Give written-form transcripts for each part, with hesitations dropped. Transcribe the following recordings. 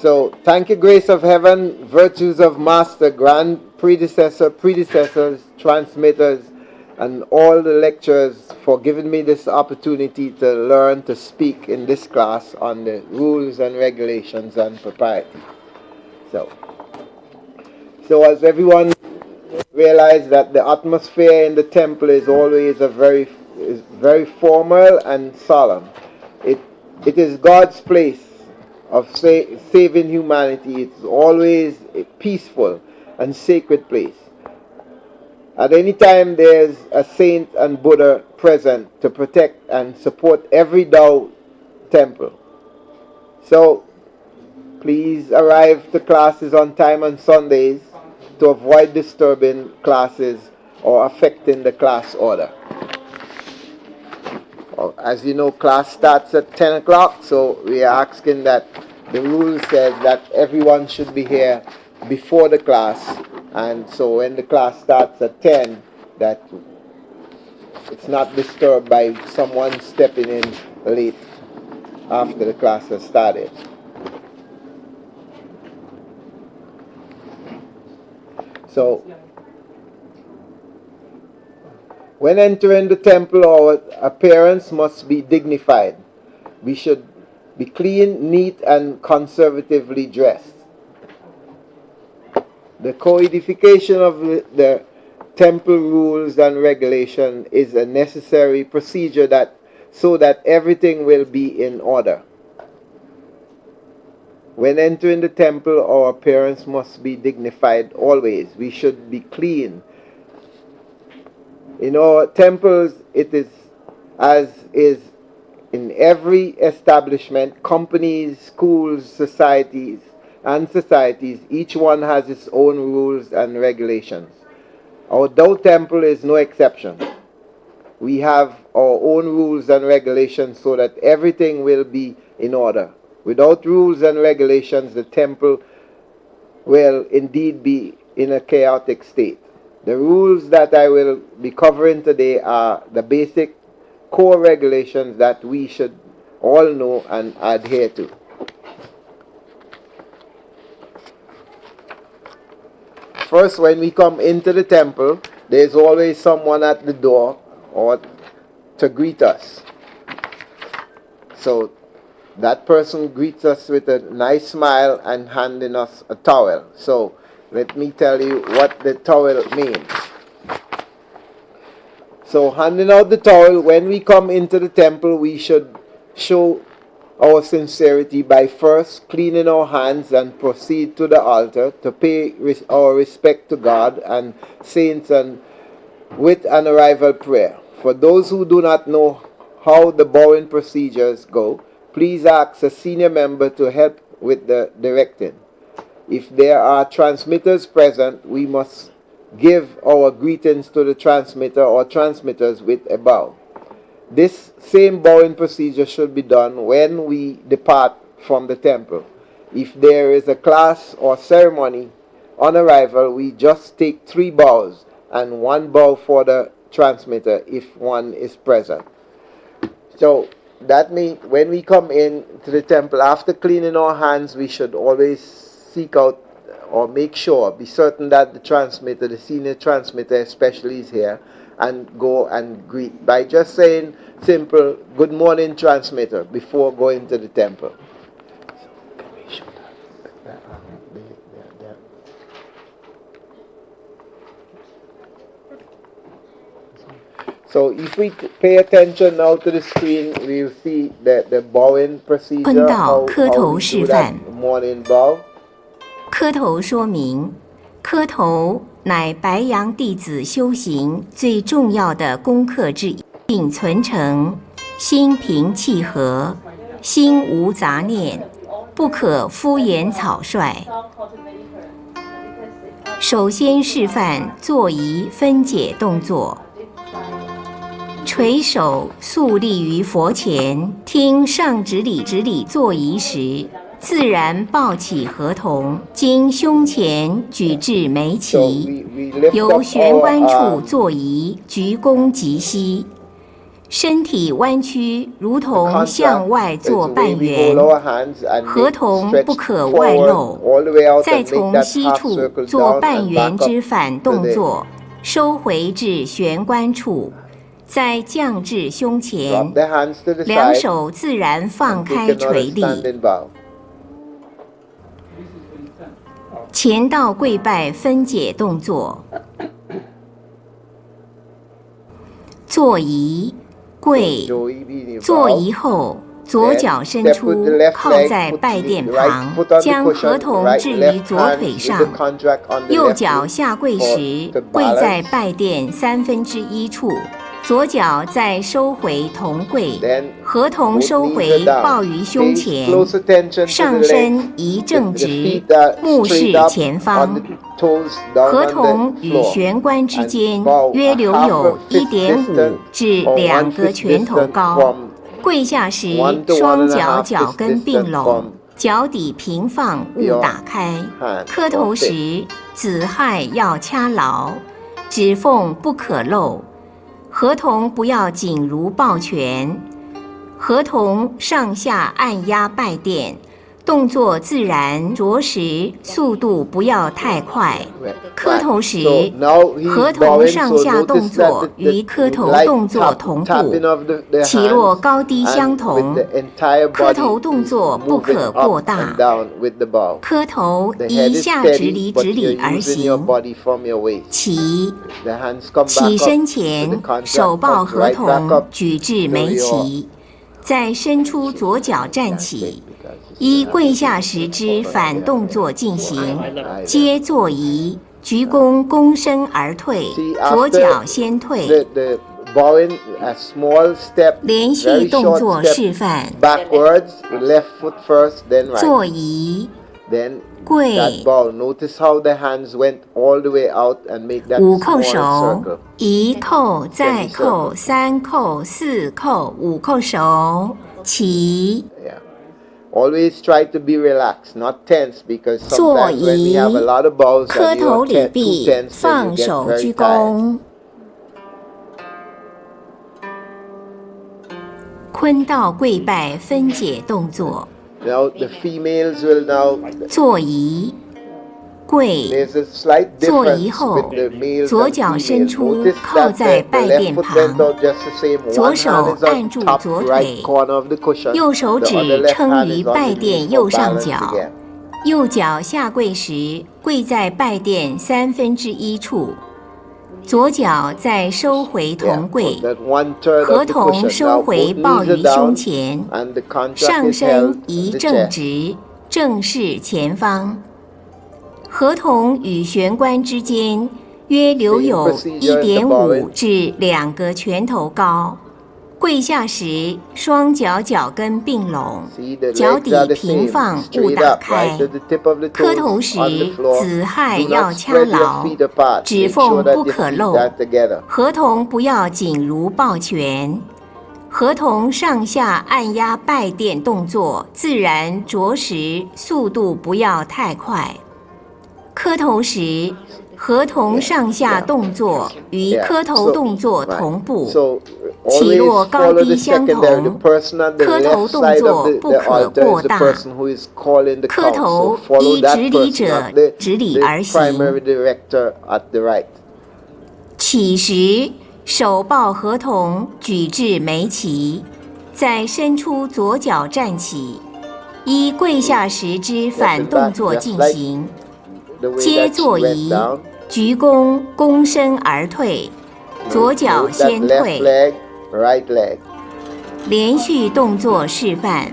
So thank you, grace of heaven, virtues of master, grand predecessors, transmitters, and all the lecturers for giving me this opportunity to learn to speak in this class on the rules and regulations and propriety. So, so as everyone realized that the atmosphere in the temple is always is very formal and solemn. It it is God's place of saving humanity. It's always a peaceful and sacred place. At any time there's a saint and Buddha present to protect and support every Tao temple. So please arrive to classes on time on Sundays to avoid disturbing classes or affecting the class order. As you know, class starts at 10 o'clock, so we are asking that the rule says that everyone should be here before the class, and so when the class starts at 10, that it's not disturbed by someone stepping in late after the class has started. So, when entering the temple, our appearance must be dignified. We should be clean, neat, and conservatively dressed. The codification of the temple rules and regulation is a necessary procedure so that everything will be in order. When entering the temple, our appearance must be dignified always. We should be clean. In our temples, it is as is in every establishment, companies, schools, societies, each one has its own rules and regulations. Our Tao temple is no exception. We have our own rules and regulations so that everything will be in order. Without rules and regulations, the temple will indeed be in a chaotic state. The rules that I will be covering today are the basic core regulations that we should all know and adhere to. First, when we come into the temple, there's always someone at the door or to greet us. So that person greets us with a nice smile and handing us a towel. So let me tell you what the towel means. So handing out the towel, when we come into the temple, we should show our sincerity by first cleaning our hands and proceed to the altar to pay our respect to God and saints and with an arrival prayer. For those who do not know how the bowing procedures go, please ask a senior member to help with the directing. If there are transmitters present, we must give our greetings to the transmitter or transmitters with a bow. This same bowing procedure should be done when we depart from the temple. If there is a class or ceremony on arrival, we just take 3 bows and 1 bow for the transmitter if one is present. So that means when we come in to the temple, after cleaning our hands, we should always seek out or be certain that the senior transmitter especially is here, and go and greet by just saying simple, good morning transmitter, before going to the temple. So if we pay attention now to the screen, we will see the bowing procedure, how we do that morning bow. 磕头说明，磕头乃白羊弟子修行最重要的功课之一，并存诚，心平气和，心无杂念，不可敷衍草率。首先示范坐仪分解动作，垂手肃立于佛前，听上指礼坐仪时，自然抱起合同，经胸前举至眉齐，由玄关处坐仪，鞠躬即膝。身体弯曲，如 The 同向 contract 外 is 做 the way 半 we 圆。 hold our hands and 合 make 同 stretch 不可外 forward 露， all the way out 再 and make 从 that 膝 half 处 circle 做 down 半 and 圆 back up 之反 to 动 the 作，收回至玄关处，再降至胸 drop 前， the hands to the 两 side 手自然放 and 开 take 垂 another 立， standing bow. 前到跪拜分解动作。坐仪，跪， Joey being 坐 bow. 仪后，左脚伸 Step with 出 the，left 靠 leg, 在 put 拜 the 垫 right 旁， foot on the 将合 cushion, 同 right 置于 left 左 hand 腿 with 上 the。contract on the 右 left 脚 knee 下跪 for 时 to， 跪在 balance. 拜垫1/3处，左脚再收回同跪， Then 合同 both 收 knees 回 are 抱 down. 于胸 Pay 前， close attention to 上 the legs. 身宜 The 正直 feet，are 目 straight 视 up 前 on 方。 the toes down 合 on 同 the 与 floor 玄关之 and 间 bow 约 a 留 half 有 a fist 1.5 distance 至 or 2 1 个 fist 拳头 distance 高。 from 跪下时， 1 to 双 1 and a 脚 half 脚 fist 跟并 distance 拢 from， 脚底平放勿 your 打开。 hand 磕头 or fist. 时，子亥要掐牢，指缝不可漏。合同不要紧如抱拳，合同上下按压拜垫，动作自然着实，速度不要太快。磕头 So 时， now he's 合同 bowing, 上 so 下动 notice 作 that 与磕头 light 动作同步， tapping of the 起落 hands 高低相 and 同 with。the entire 磕头 body 动 is 作不 moving 可过 up 大 and，down with the bow. 磕头 The 依 head is 下直 steady, 离 but 直 you're 理而 using your 行。 body from your waist. 起， The hands come 起 back 身 up. 前 The contract 手抱 comes 合 right back 同 up 举至 to 眉 your 齐，再伸出左脚站起，依跪下时之反动作进行，皆坐仪，鞠躬躬身而退， See, 左 after 脚先退。 the bowing, a small step, 连续 very 动 short 作 step 示范。 backwards, left foot first, then right. 坐仪， Then 跪， that bow. Notice how the hands went all the way out and make that 五扣 small 手 circle.，一扣再扣，三扣四扣，五扣手，起。 Yeah. Always try to be relaxed, not tense, because 坐 sometimes when we 仪 have a lot of bows 磕 and 头 you're 礼 too 毕， tense, then 放 you get 手鞠 very tired. 躬。坤道跪拜分解动作。 Now the females will now. 坐仪，跪， There's a slight 坐仪 difference 后 with the males 左 and 脚伸 females. 出 Notice 靠 that 在 the 拜 left 垫 foot 旁， went out just the same. 左 One 手 hand is 按 on 住 top 左 right 腿， corner of the cushion. 右手 The 指 other left 撑 hand 于 is on 拜 the 垫 knee 右 for 上 balance 角， again. 右脚下跪时跪在拜垫1/3处，左脚再收回 Yeah, 同跪， so that 1/3合 of the 同 cushion. 收 Now 回 both 抱 knees are 于胸 down 前， and the contract 上 is held 身宜 in the 正 chest. 直，正视前方。合同与玄关之间约留有 1.5 至2个拳头高。跪下时，双脚脚跟并拢， See, the 脚 legs 底 are the 平 same, 放勿 straight 打 up, 开 right to。the tip of the 磕头 toes 时 on the， floor. 子亥 Do 要 not 掐 spread your 牢， feet apart. 指 Make 缝 sure that 不 your 可 feet 漏。 are together. 合同不要紧如抱拳，合同上下按压拜垫动作自然着实，速度不要太快。磕头时，合同上下动作与磕头动作同步， So 起 always 落高 follow 低 the 相 secondary. The 同。 person on the 磕头 left 动 side 作 of the 不可 altar 过 is the 大。 person who is calling the 磕 count. So 头 follow 依 that 直理 person, 者 not the 直理而行。 primary director at the right. 起时，手抱合同举至眉齐，再伸出左脚站起，依跪下时之反动作进行， The way 皆 that she 坐 went 仪， down. 鞠躬躬身而退，左脚 Move that 先 left 退。 leg, right leg. 连续动作示范。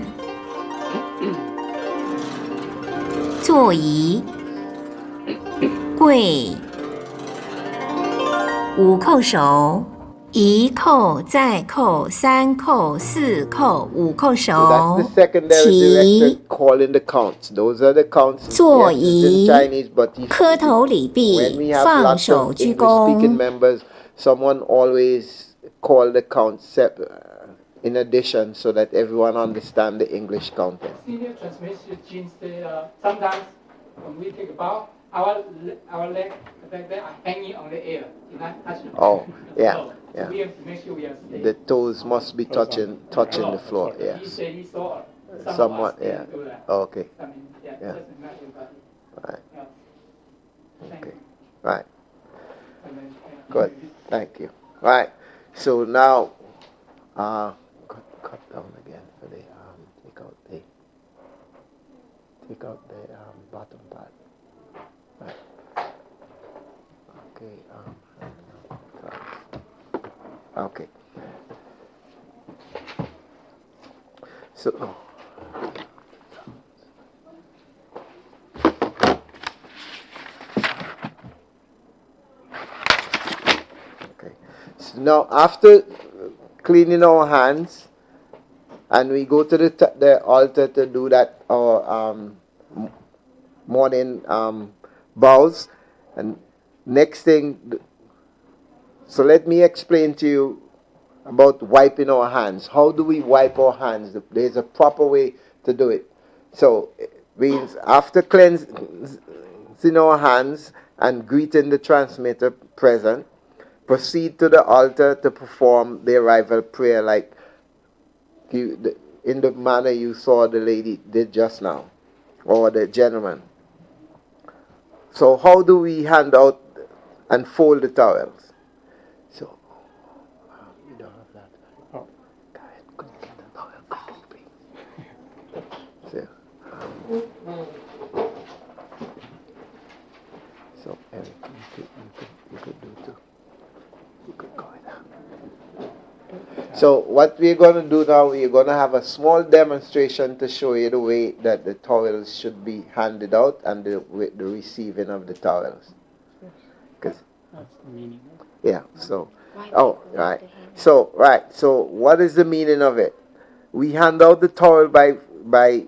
坐仪，跪，五扣手，一扣再扣，三扣四扣，五扣 So 手， that's the secondary 起 director calling the counts. Those are the counts. 坐 Yes, it's 仪 in Chinese, but if 磕头礼 when 毕 we，have 放 lots 手 of 鞠 English-speaking 躬。 members, someone always call the count in addition so that everyone understand the English counting. Senior transmission genes, they sometimes when we take a bow, our leg like that are hanging on the air. Oh, yeah, So yeah. we have to make sure we are stable. The toes must be touching the floor. Yes. He said he saw some Somewhat. of us Yeah. do that. Okay. Something, Yeah. just not everybody. Right. Yeah. Thank Okay. you. Right. And then, Good. Thank you. Right. So now, cut down again for the take out the bottom part. Right. Okay. Okay. So. Okay. So now after cleaning our hands, and we go to the altar to do that our morning bows, and next thing. So let me explain to you about wiping our hands. How do we wipe our hands? There's a proper way to do it. So it means after cleansing our hands and greeting the transmitter present, proceed to the altar to perform the arrival prayer like in the manner you saw the lady did just now, or the gentleman. So how do we hand out and fold the towels? So you don't have that. Oh. Go ahead, could you get the towel quickly, please? So Eric, you could do too. You could go now. So what we're going to do now, we're going to have a small demonstration to show you the way that the towels should be handed out and the receiving of the towels. That's the meaning. Yeah. So, right. So what is the meaning of it? We hand out the towel by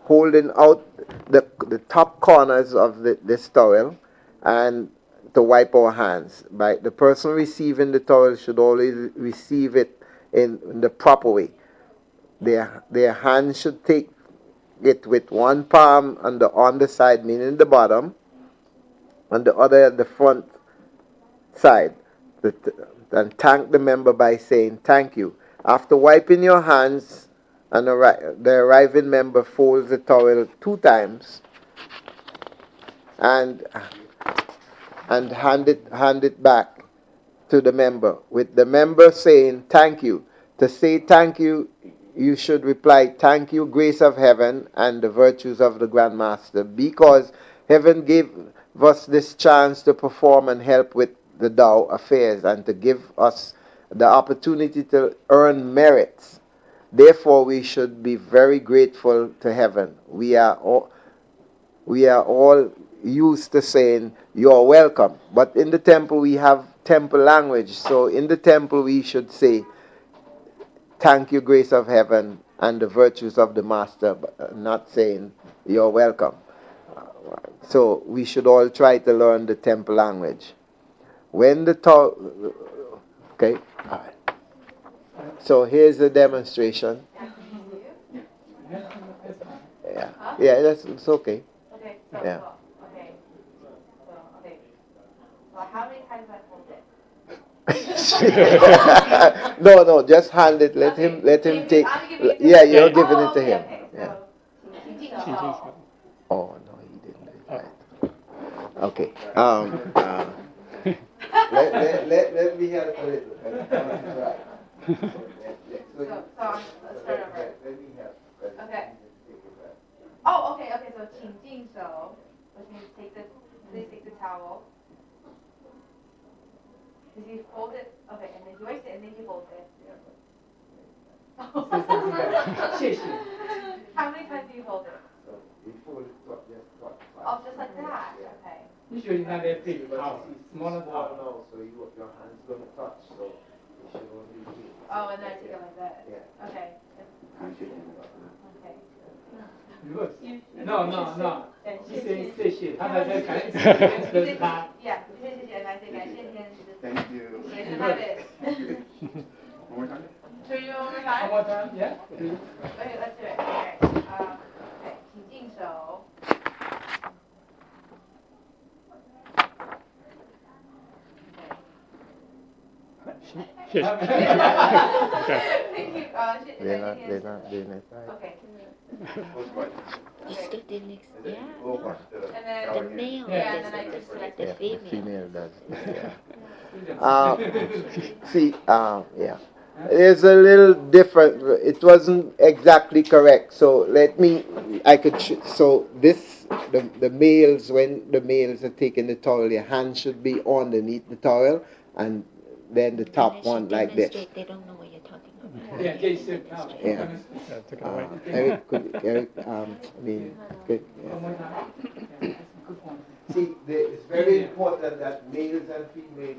holding out the top corners of this towel and to wipe our hands. By the person receiving the towel should always receive it in the proper way. Their hand should take it with one palm on the underside, meaning the bottom, and the other at the front side. And thank the member by saying thank you. After wiping your hands, and the arriving member folds the towel 2 times and hand it back to the member, with the member saying thank you. To say thank you, you should reply, thank you, grace of heaven and the virtues of the Grand Master, because heaven gave us this chance to perform and help with the Tao affairs and to give us the opportunity to earn merits. Therefore, we should be very grateful to heaven. We are all used to saying, you're welcome. But in the temple, we have temple language. So in the temple, we should say, thank you, grace of heaven, and the virtues of the Master, but not saying, you're welcome. So we should all try to learn the temple language. When the talk, okay, all right. So here's the demonstration. Yeah, yeah, it's okay. Okay, Yeah. Well, how many times I fold it? No, just hand it. Let him take. Yeah, you're giving it to him. Yeah. Oh no, he didn't do it right. Okay. Let me help a little. Right. So let's start over. Let me help. Okay. Oh, okay. So 请净手, which means please take the towel. Did you fold it? Okay, and then you waste it and then you fold it. How many times do you fold it? So we fold it just twice. Oh, just like that. Okay. Usually not that big towel, smaller towel. No, so your hands don't touch, so it should only be. Oh, and then I take it like that. Yeah. Okay. Okay. No. 谢谢，他们在感恩是他。Yeah, 谢谢，来，感谢天。Thank you. One more time? Should we do it one more time? One more time, yeah. Okay, let's do it. Okay, 请净手. Okay. Thank you. They're not doing it right. Okay. The student, yeah, Oh, no. And then The male Yeah. does it, just like the yeah, female. the female does. Yeah. Yeah. See, yeah. It's a little different. It wasn't exactly correct. So let me, so this, the males, when the males are taking the towel, their hands should be underneath the towel, and then the And top they should one like this. demonstrate. They don't know what you're talking about. Yeah, They Jason. No, demonstrate. Yeah. demonstrate. Took it away. Eric, I mean, good. One more time. Yeah, that's a good point. See, it's very important that males and females,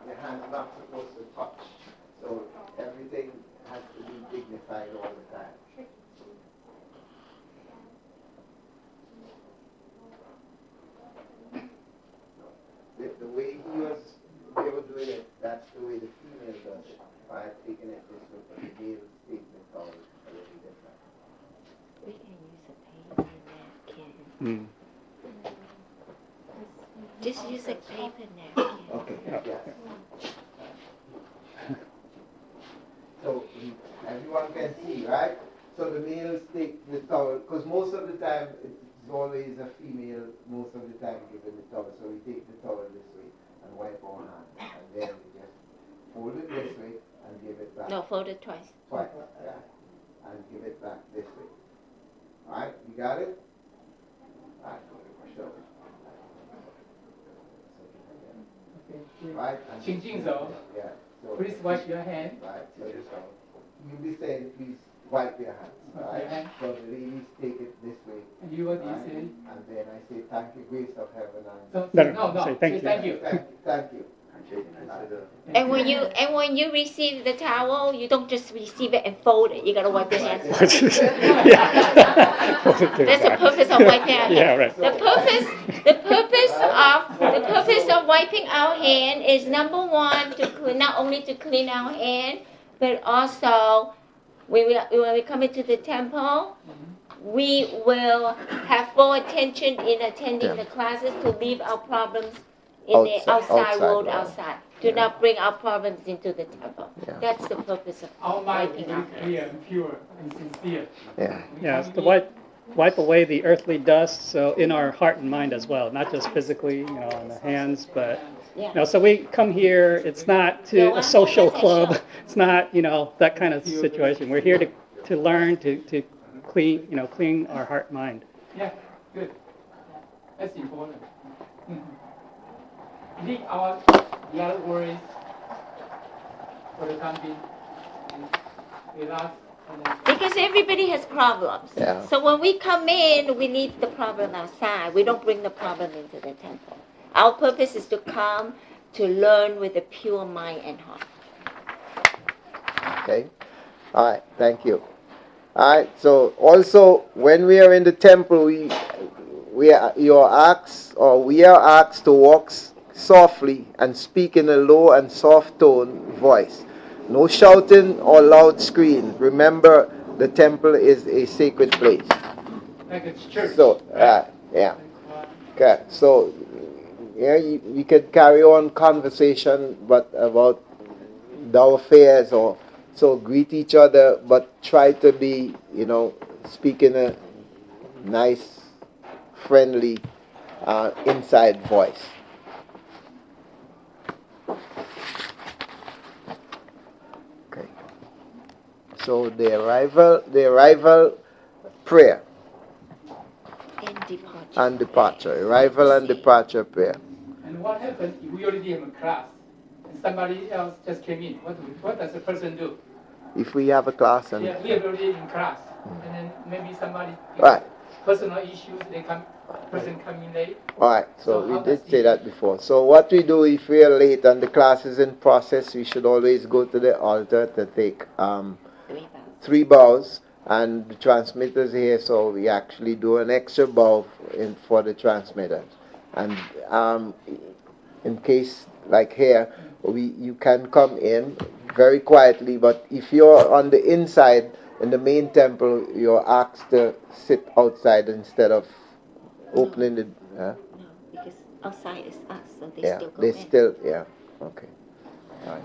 your hands not supposed to touch. So everything has to be dignified all the time. The way they were doing it, that's the way the female does it. By taking it this way, but the male statement is a little different. We can use a paper napkin. Just use a paper napkin. Okay, yes. So everyone can see, right? So the males take the towel, because most of the time it's always a female, most of the time giving the towel. So we take the towel this way and wipe our hands. And then we just fold it this way and give it back. No, fold it twice. Twice, yeah. And give it back this way. Alright, you got it? Alright, sure. Right? And 请进手. yeah. So Please wash your hand. right, so you'll be saying, please wipe your hands. Right? Okay. So the ladies take it this way. And you what do you Right? say? And then I say, thank you, grace of heaven. So, No, say thank you. Thank you. Thank you. And when you receive the towel, you don't just receive it and fold it. You gotta wipe your hands. That's the purpose of wiping our hands. Yeah, right. The purpose of wiping our hand is number one to clean, not only to clean our hand, but also when we come into the temple, we will have full attention in attending the classes to leave our problems in the outside world outside. Do not bring our problems into the temple. Yeah. That's the purpose of Our mind is wiping our very clear hands. and pure and sincere. Yeah. Yeah, it's to wipe away the earthly dust, so in our heart and mind as well, not just physically, on the hands, but so we come here. It's not to a social club. It's not that kind of situation. We're here to learn to clean our heart and mind. Yeah, good. That's important. Leave out a lot of worries for the time being. Relax. Because everybody has problems. Yeah. So when we come in, we leave the problem outside. We don't bring the problem into the temple. Our purpose is to come to learn with a pure mind and heart. Okay. All right. Thank you. All right. So also, when we are in the temple, we are asked to walk softly and speak in a low and soft tone voice. No shouting or loud scream. Remember, the temple is a sacred place. Like a church. So, yeah. Okay. So, we could carry on conversation, but about the affairs or so greet each other, but try to be, speak in a nice, friendly, inside voice. Okay. So the arrival prayer And departure. and departure. Arrival and departure prayer. And what happens if we already have a class and somebody else just came in? What does the person do? If we have a class and Yeah, we are already in class, and then maybe somebody right. personal issues, person come in late. All right, so So we how did does say it- that before. So what we do if we are late and the class is in process, we should always go to the altar to take 3 bows, and the transmitters here, so we actually do an extra bow for the transmitters. And in case like here, you can come in very quietly, but if you're on the inside in the main temple, you're asked to sit outside instead of opening the. No, because outside is us, so they Yeah, still go they in. still, yeah, okay. All right.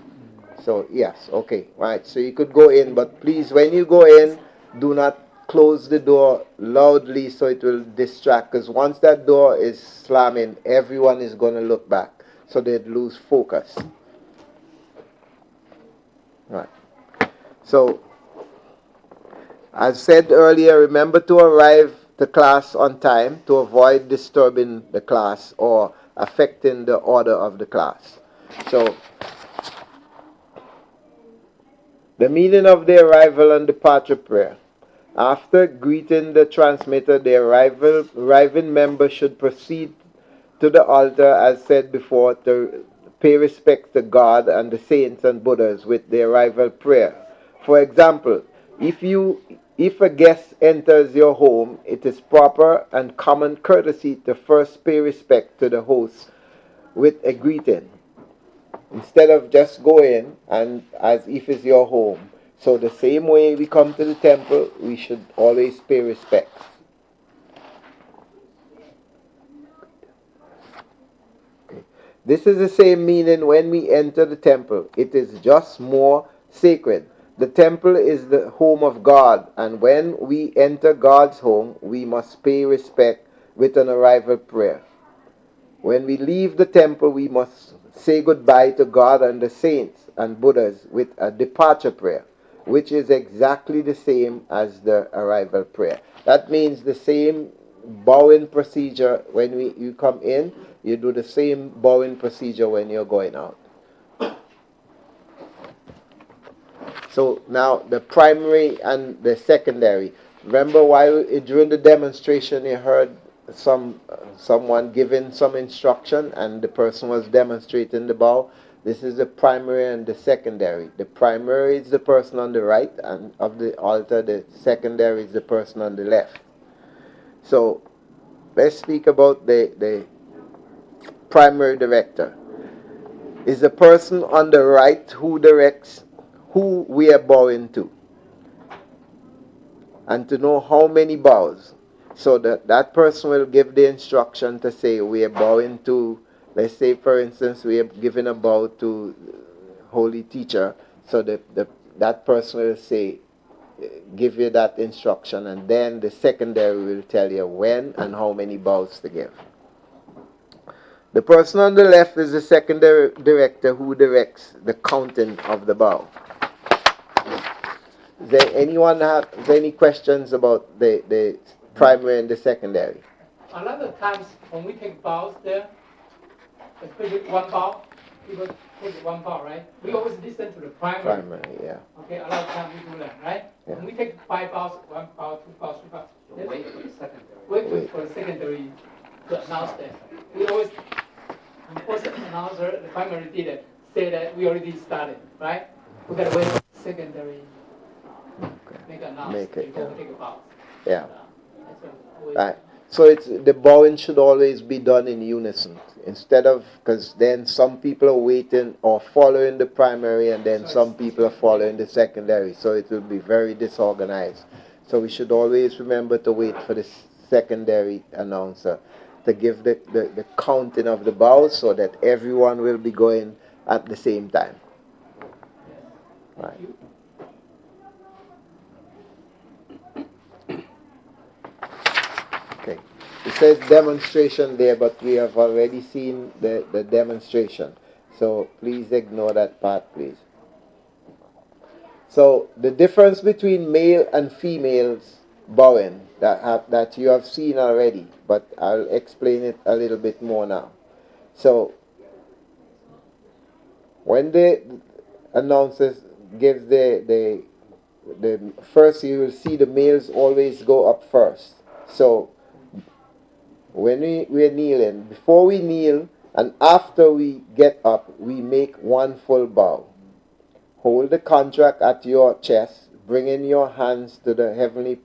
So, yes, okay, right. So you could go in, but please, when you go in, do not close the door loudly so it will distract. Because once that door is slamming, everyone is going to look back. So they'd lose focus. Right. So, as said earlier, remember to arrive to class on time to avoid disturbing the class or affecting the order of the class. So, the meaning of the arrival and departure prayer. After greeting the transmitter, the arriving member should proceed to the altar, as said before, to pay respect to God and the saints and Buddhas with the arrival prayer. For example, if a guest enters your home, it is proper and common courtesy to first pay respect to the host with a greeting, instead of just going and as if it's your home. So the same way we come to the temple, we should always pay respect. This is the same meaning when we enter the temple. It is just more sacred. The temple is the home of God, and when we enter God's home, we must pay respect with an arrival prayer. When we leave the temple, we must say goodbye to God and the saints and Buddhas with a departure prayer, which is exactly the same as the arrival prayer. That means the same bowing procedure when you come in, you do the same bowing procedure when you're going out. So now the primary and the secondary. Remember while during the demonstration you heard someone giving some instruction and the person was demonstrating the bow. This is the primary and the secondary. The primary is the person on the right and of the altar. The secondary is the person on the left. So let's speak about the primary director. Is the person on the right who directs who we are bowing to, and to know how many bows. So that person will give the instruction to say we are bowing to, let's say for instance we are giving a bow to holy teacher. So that person will say, give you that instruction, and then the secondary will tell you when and how many bows to give. The person on the left is the secondary director who directs the counting of the bow. Does there anyone have any questions about the primary and the secondary? A lot of times when we take bows there, especially one bow, people take one bow, right? We always listen to the primary. Primary, yeah. Okay, a lot of times we do that, right? Yeah. When we take 5 bows, 1 bow, 2 bows, 3 bows. So wait for the secondary. Wait for the secondary to announce that. We always, before the announcer, the primary did it, say that we already started, right? We gotta wait for the secondary make an announcement before we take a bow. Yeah. Always, Right. So it's the bowing should always be done in unison instead of, because then some people are waiting or following the primary and then some people are following the secondary. So it will be very disorganized. So we should always remember to wait for the secondary announcer to give the counting of the bows so that everyone will be going at the same time. Right. Okay. It says demonstration there, but we have already seen the demonstration. So please ignore that part, please. So the difference between male and females bowing that you have seen already, but I'll explain it a little bit more now. So when the announcers gives the first, you will see the males always go up first. So when we're kneeling, before we kneel and after we get up, we make one full bow. Hold the contract at your chest, bring in your hands to the heavenly.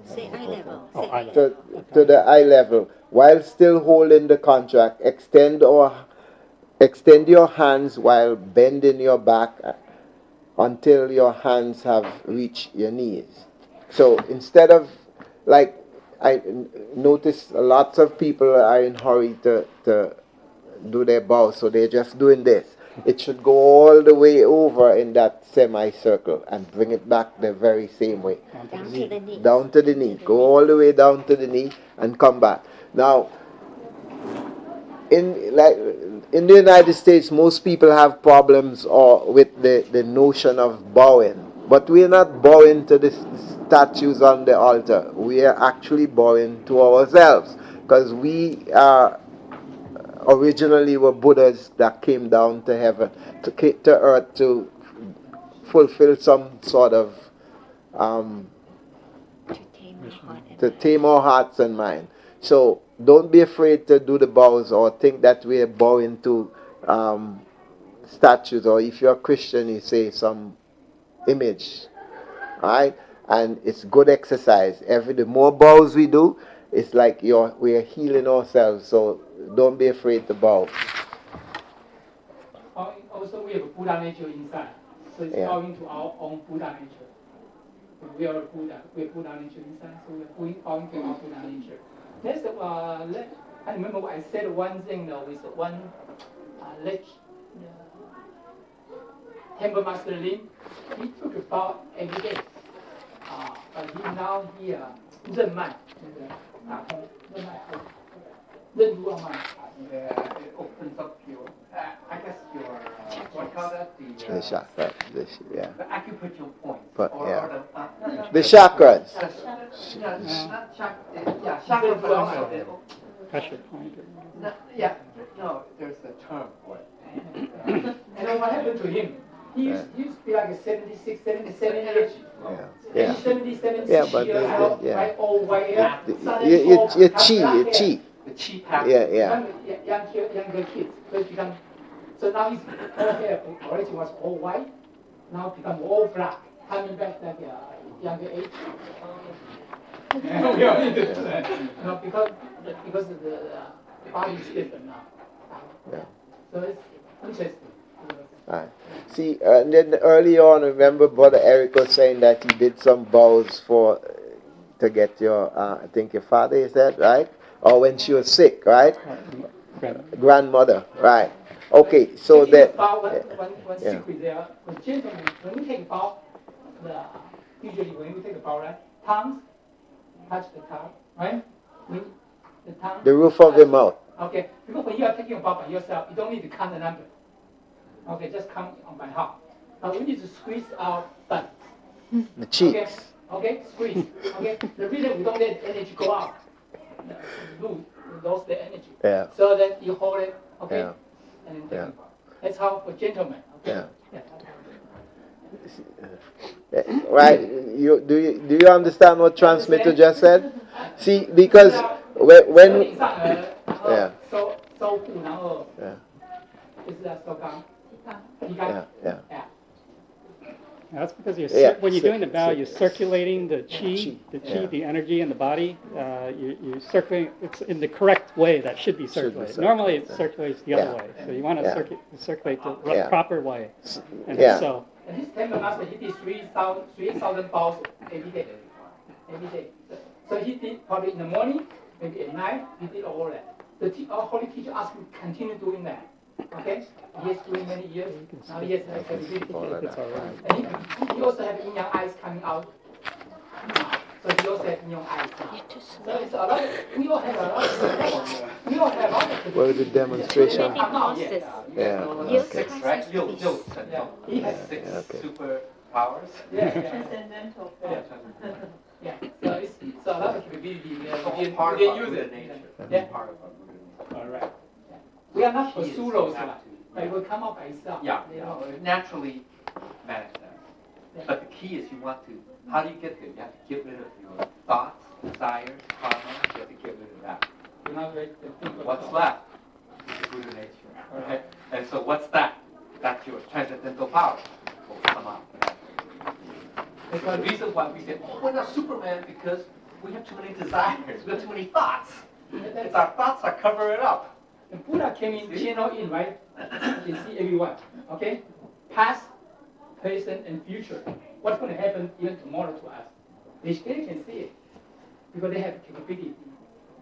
Say eye level. Oh, eye level. To the eye level, while still holding the contract. Extend your hands while bending your back until your hands have reached your knees. So instead of, like, notice lots of people are in hurry to do their bow, so they're just doing this. It should go all the way over in that semicircle and bring it back the very same way. Down to the knee. Down to the knee. Go all the way down to the knee and come back. Now, in the United States, most people have problems with the notion of bowing. But we're not bowing to the statues on the altar. We are actually bowing to ourselves. Because we are originally were Buddhas that came down to heaven, to earth to fulfill some sort of to tame our hearts and mind. So don't be afraid to do the bows or think that we're bowing to statues, or if you're a Christian, you say some image, right? And it's good exercise. The more bows we do, it's like we're healing ourselves. So don't be afraid to bow. Also, we have a Buddha nature inside, so it's bowing to our own Buddha nature. We are Buddha. We have Buddha nature inside, so we're bowing to our Buddha nature. Next, I remember I said one thing with one Temple Master Lin. He took a bow every day, but he 认脉，打通认脉，认入脉。It opens up your, I guess your, what you call that? The chakra, yeah. The acupuncture points. The chakras. Not chakra. Yeah, chakra, but also Pressure point. yeah, no, there's a term for it. And then what happened to him? He used to be like a 76, 77 age. Yeah. 77 Yeah, but years old, right? Old white hair. Your chi. The chi pattern. Yeah. Younger kids. So now his whole hair already was all white, now become all black, coming back like a younger age. No, because the body is different now. Yeah. So it's interesting. Right. See, and then early on, remember Brother Eric was saying that he did some bows to get your, I think your father, is that right? Or when she was sick, right? Grandmother, right? Okay, so that. One secret there. When gentlemen, when we take a bow, usually when we take a bow, right, tongues touch the tongue, right? The tongue. The roof of the mouth. Okay, because when you are taking a bow by yourself, you don't need to count the number. Okay, just count on by heart. Now we need to squeeze our butt. The cheeks. Okay, squeeze. Okay, the reason we don't let the energy go out, lose the energy. Yeah. So that you hold it, okay, Yeah. and then take a bow. That's how for gentlemen. Okay? Yeah. Right? Do you understand what transmitter just said? See, because when yeah. Yeah. That's because when you're doing the bow, you're circulating the the energy in the body. You're circulating. It's in the correct way that should be circulated. Normally, it circulates the other way. So you want to circulate the proper way. And so. And his temple master, he did 3,000 bows every day. So he did probably in the morning, maybe at night, he did all that. Our holy teacher asked him to continue doing that. Okay? He is doing many years. Now he has capability. And he also has yin yang eyes coming out. So he also has yin yang eyes. So it's a lot. We all have a lot. What is the demonstration? Yeah. Okay. Right? He has 6 superpowers. Transcendental. Yeah. So a lot of capability. We can use it. Yeah. All right. We are not pursue those, but it will come up by itself. Yeah, naturally manifest. But the key is how do you get there? You have to get rid of your thoughts, desires, karma. You have to get rid of that. What's left? Buddha nature. Okay? And so what's that? That's your transcendental power. Will come out. It's the reason why we say, we're not Superman, because we have too many desires. We have too many thoughts. It's our thoughts that cover it up. The Buddha came in, channel in, right? You can see everyone, okay? Past, present, and future. What's going to happen even tomorrow to us? They still can see it. because they have capability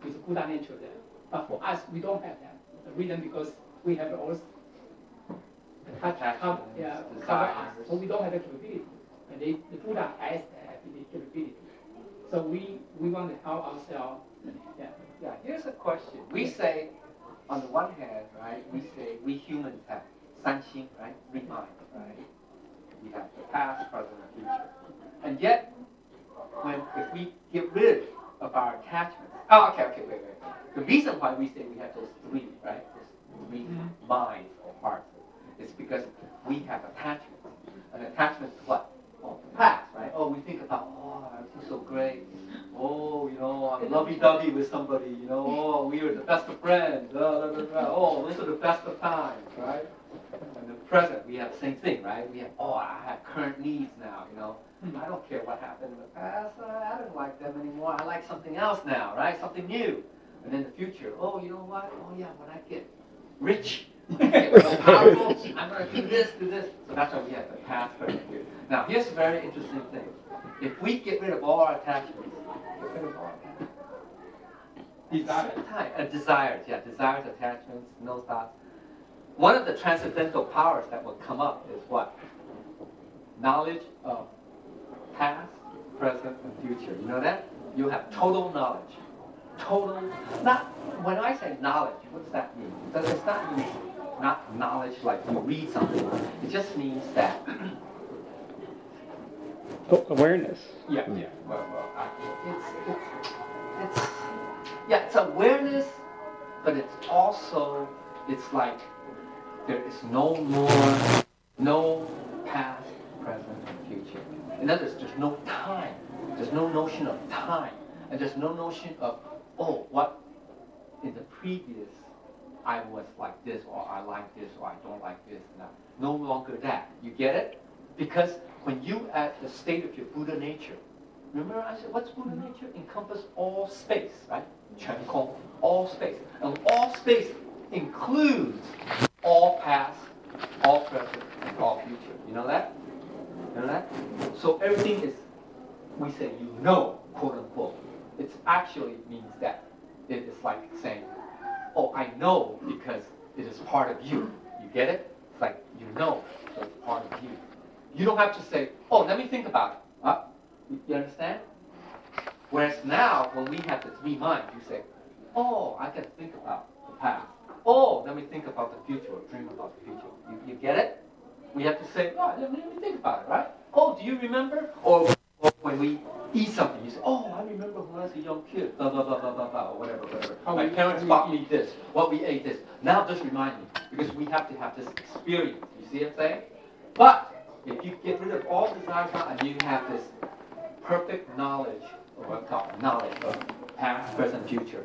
with Buddha nature there. But for us, we don't have that. The reason because we have all cover us, so we don't have the capability. And the Buddha has the capability. So we want to help ourselves. Yeah. Yeah, here's a question. We say, on the one hand, right, we say we humans have sanxing, right, three minds, right? We have the past, present, and future. And yet, if we get rid of our attachments, wait. The reason why we say we have those three, right, those three minds or parts, is because we have attachments. An attachment to what? Oh, the past, right? Oh, we think about, everything's so great. Oh, I'm lovey-dovey with somebody, oh, we are the best of friends, oh, those are the best of times, right? And the present, we have the same thing, right? We have, I have current needs now, I don't care what happened in the past, I don't like them anymore, I like something else now, right? Something new. And then the future, you know what? Oh yeah, when I get rich, when I get more powerful, I'm going to do this. So that's why we have the past, present, future. Now, here's a very interesting thing. If we get rid of all our attachments, desires, attachments, no thoughts. One of the transcendental powers that will come up is what? Knowledge of past, present, and future. You know that? You have total knowledge. When I say knowledge, what does that mean? It's not mean not knowledge like you read something. It just means that Awareness. Yeah. Well, it's awareness, but it's like there is no past, present, and future. In other words, there's no time. There's no notion of time, and there's no notion of what in the previous I was like this, or I like this, or I don't like this. No longer that. You get it? Because when you at the state of your Buddha nature, remember I said, what's Buddha nature? Encompass all space, right? 全空, all space. And all space includes all past, all present, and all future. You know that? So everything is, we say, quote unquote. It actually means that it is like saying, I know because it is part of you. You get it? It's like, so it's part of you. You don't have to say, let me think about it. Huh? You understand? Whereas now, when we have the three minds, you say, I can think about the past. Let me think about the future, or dream about the future. You get it? We have to say, let me think about it, right? Do you remember? Or when we eat something, you say, I remember when I was a young kid, blah, blah, blah, blah, blah, blah, or whatever. My parents bought me this, we ate this. Now just remind me, because we have to have this experience. You see what I'm saying? But if you get rid of all desires and you have this perfect knowledge, or what I call knowledge of past, present, future,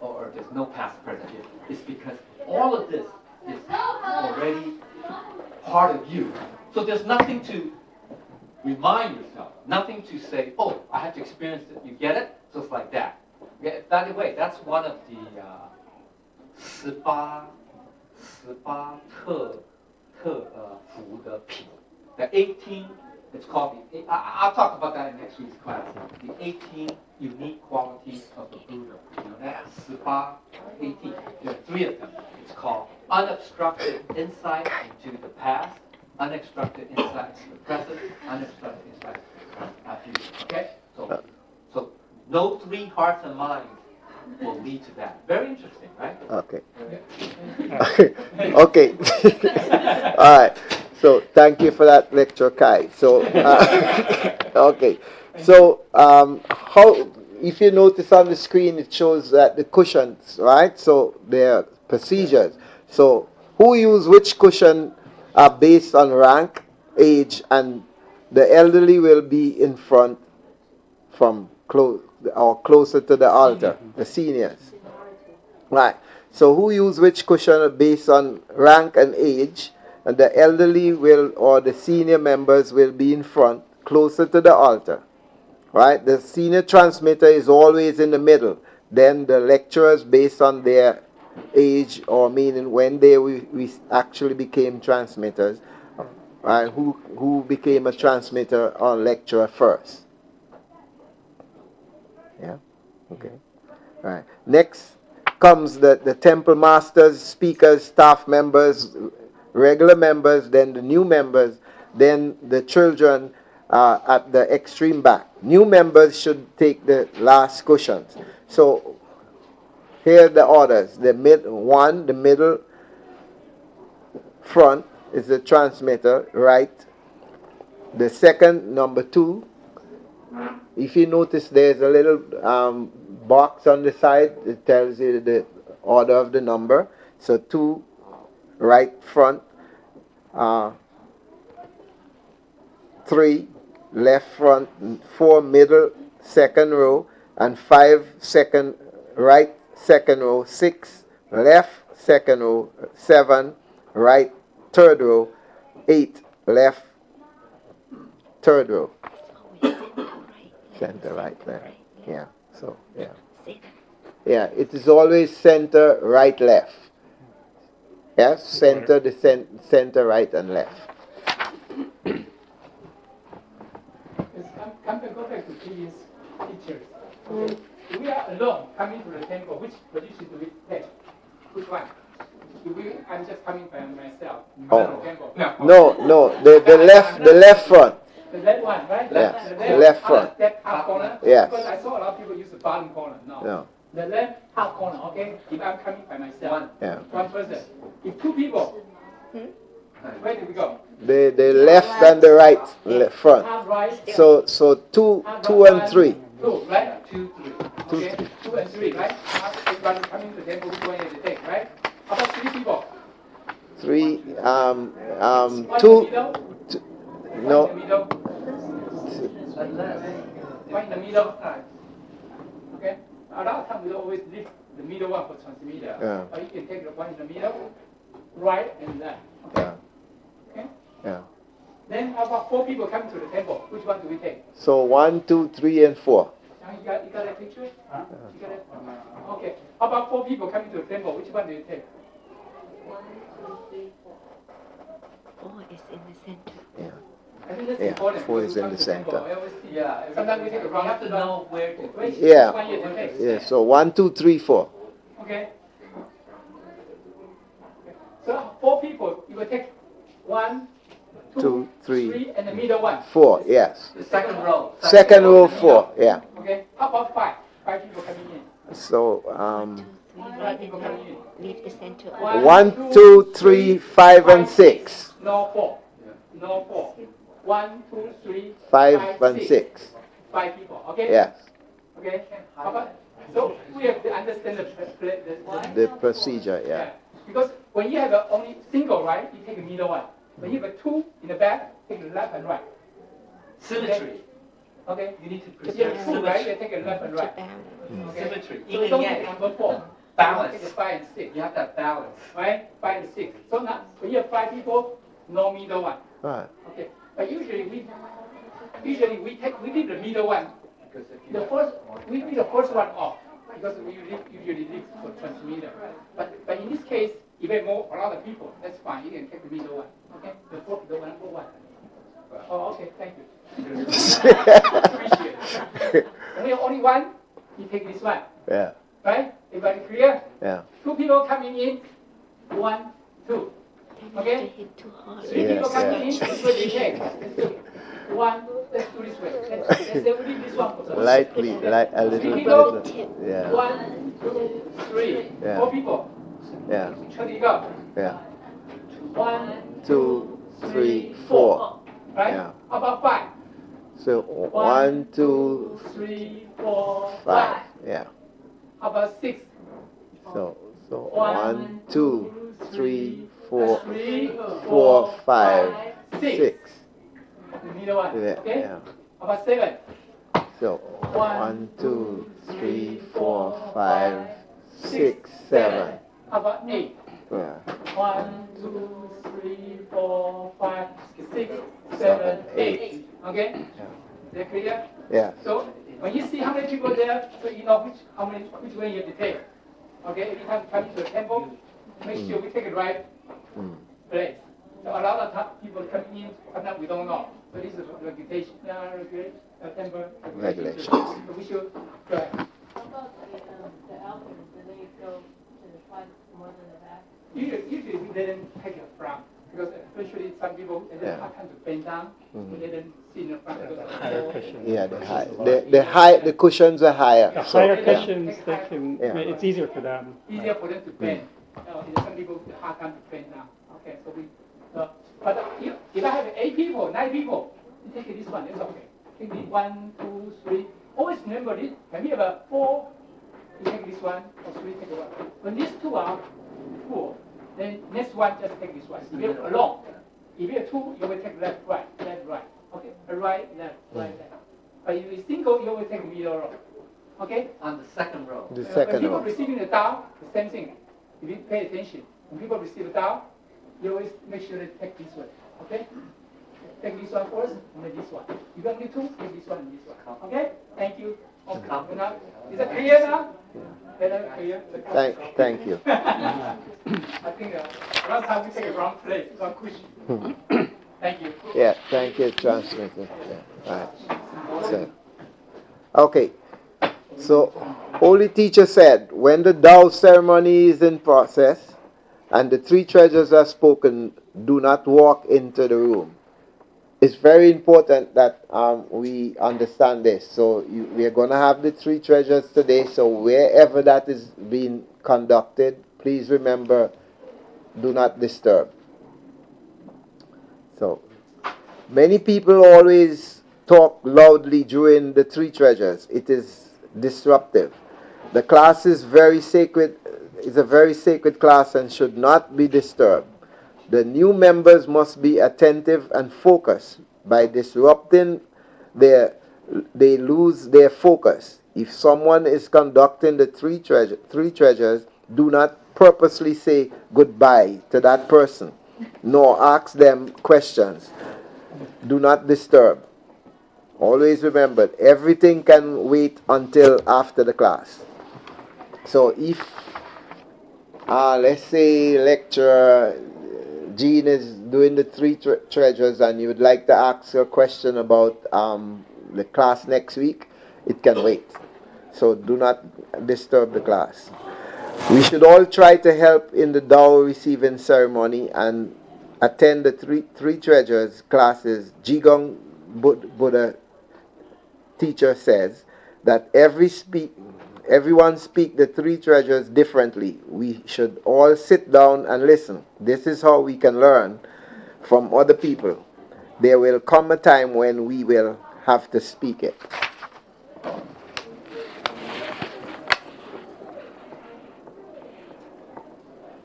or there's no past, present, future, it's because all of this is already part of you. So there's nothing to remind yourself, nothing to say, I have to experience it. You get it? So it's like that. Okay, by the way, that's one of the 18 The 18, it's called I'll talk about that in next week's class. The 18 unique qualities of the Buddha. That's 18. There are three of them. It's called unobstructed insight into the past, unobstructed insight into the present, unobstructed insight into the future. Okay? So no three hearts and minds will lead to that. Very interesting, right? Okay. Okay. All right. So thank you for that lecture, Kai. So okay. So how? If you notice on the screen, it shows that the cushions, right? So they're procedures. So who use which cushion are based on rank, age, and the elderly will be in front from close or closer to the altar, the seniors. Right. So who use which cushion based on rank and age, and the elderly will or the senior members will be in front, closer to the altar. Right. The senior transmitter is always in the middle. Then the lecturers, based on their age or meaning when we actually became transmitters, right? Who became a transmitter or lecturer first? Yeah. Okay. All right. Next comes the temple masters, speakers, staff members, regular members, then the new members, then the children at the extreme back. New members should take the last cushions. So here are the orders. The middle front is the transmitter, right. The second, number 2. If you notice, there's a little box on the side. It tells you the order of the number. So 2, right front. 3, left front. 4, middle, second row. And 5, right second row. 6, left second row. 7, right third row. 8, left third row. Center right there. Yeah. So yeah. Yeah, it is always center right left. Yes, center center right and left. Come to go back to previous teachers. Okay. If we are alone coming to the temple, which position do we take? Which one? I'm just coming by myself. Oh. Temple. No, the left front. The left one, right? Yes, the left front. That half corner? Yes. Because I saw a lot of people use the bottom corner. No. The left half corner, okay? If I'm coming by myself, one person. If 2 people, where do we go? The left and the right front. Half right. So 2 and 3. 2, right? 2, 3. 2, Okay? 3. 2 and 3, right? Everybody coming to the temple, which one you take, right? How about 3 people? 3, One in 2, the middle? no, One in the middle? One in the middle? Okay? A lot of times we always leave the middle one for transmitter. Yeah. Or you can take the one in the middle, right and left. Okay? Yeah. Okay? Yeah. Then how about 4 people coming to the temple? Which one do we take? So 1, 2, 3, and 4. Now you got that picture? Huh? You got it? Okay. How about 4 people coming to the temple? Which one do you take? 1, 2, 3, 4. 4 is in the center. Yeah. I think that's Yeah, important. 4 because is we in come the to temple, center. I always see, sometimes we take a wrong. You have to know where to Which Yeah. one you take? Yeah. So 1, 2, 3, 4. Okay. So 4 people, you will take 1, 2, 3, and the middle one. 4. Yes. The second row. Second row 4. Yeah. Okay. How about 5? 5 people coming in. So 5 people coming in. Leave the center. 1, 2, 3, 5, and 6. No 4. No 4. 1, 2, 3, 5 and 6. 5 people. Okay. Yes. Okay. How about? So we have to understand The procedure. Yeah. Because when you have only single right, you take the middle one. When you have 2 in the back, take the left and right. Symmetry. Okay. You need to If you preserve have 2 right, symmetry. you take the left and right. Okay. Symmetry. So Yin don't and take yang. number 4. Balance. Take the 5 and 6. You have that balance. Right? 5 and 6. So now when you have 5 people, no middle one. Right. Okay. But usually we leave the middle one. We leave the first one off because we usually leave for transmitter. But in this case, if you have a lot of people, that's fine. You can take the middle one. Okay. The one number 1. Oh, okay. Thank you. Appreciate it. When you have only one, you take this one. Yeah. Right? Everybody clear? Yeah. 2 people coming in. 1, 2. Okay? 3 people coming in. This way you take. Let's do it. 1. Let's do this way. Let's leave this one for some. Lightly, like a 3 little, people. little. Yeah. 1, 2, 3. Yeah. 4 people. Yeah. There you go. Yeah. 1, 2, 3, 4. Right? Yeah. How about 5? So 1, 2, 3, 4, 5. Yeah. How about 6? So 1, 2, 3, 4, 4, 5, 6. The middle one. Yeah. Okay? Yeah. How about 7? So 1, 2, 3, 4, 5, 6, 7. How about 8? Yeah. 1, 2, 3, 4, 5, 6, 7, 8. Okay? Yeah. Is that clear? Yeah. So when you see how many people there, so you know which way you have to take. Okay? Every time you come to the temple, make sure we take the right place. So a lot of people coming in, sometimes we don't know. So this is temple Regulations. So we should go ahead. about the elders? Do they go to the front more than the back? Usually we let them take the front because especially some people they don't have time to bend down. We let them sit in the front. Higher cushion. Yeah, the cushions are higher. The so, higher yeah. cushions, they can. Yeah. It's easier for them. Easier for them to bend. Some people have time to bend down. Okay, so we. But if I have 8 people, 9 people, you take this one. It's okay. Take me 1, 2, 3. Always remember this. Can we have 4? You take this one, or 3 take one. When these 2 are full, then next one just take this one. If you're alone, if you're 2, you will take left, right, left, right. Okay, right, left, right, left. But if you're single, you will take middle row. Okay? On the second row. The When second people one. receiving the down, the same thing. If you pay attention, when people receive the down, you always make sure they take this one. Okay? Take this one first, and then this one. You don't need 2, take this one and this one. Okay? Thank you. Okay. Now, is it clear now? Better clear? Thank you. I think last time we take a wrong place, wrong cushion. Thank you. Yeah, thank you, transmitter. Yeah. All right. So, okay. So, Holy Teacher said, when the Tao ceremony is in process and the 3 treasures are spoken, do not walk into the room. It's very important that we understand this. So, we are going to have the 3 treasures today. So, wherever that is being conducted, please remember, do not disturb. So, many people always talk loudly during the 3 treasures. It is disruptive. The class is very sacred. It's a very sacred class and should not be disturbed. The new members must be attentive and focused. By disrupting they lose their focus. If someone is conducting the 3 treasures, do not purposely say goodbye to that person, nor ask them questions. Do not disturb. Always remember, everything can wait until after the class. So if, let's say, lecturer Jean is doing the 3 treasures and you would like to ask her a question about the class next week, it can wait. So do not disturb the class. We should all try to help in the Tao receiving ceremony and attend the three treasures classes. Jigong Buddha teacher says that everyone speak the 3 treasures differently. We should all sit down and listen. This is how we can learn from other people. There will come a time when we will have to speak it.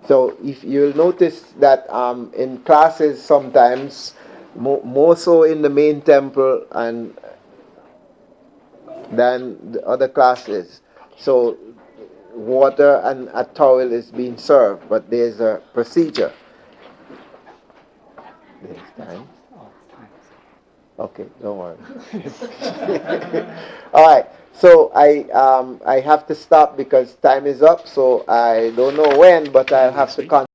So if you'll notice that in classes sometimes, more so in the main temple and than the other classes, so water and a towel is being served, but there's a procedure. There's time. Okay, don't worry. All right. So I have to stop because time is up. So I don't know when, but I'll have to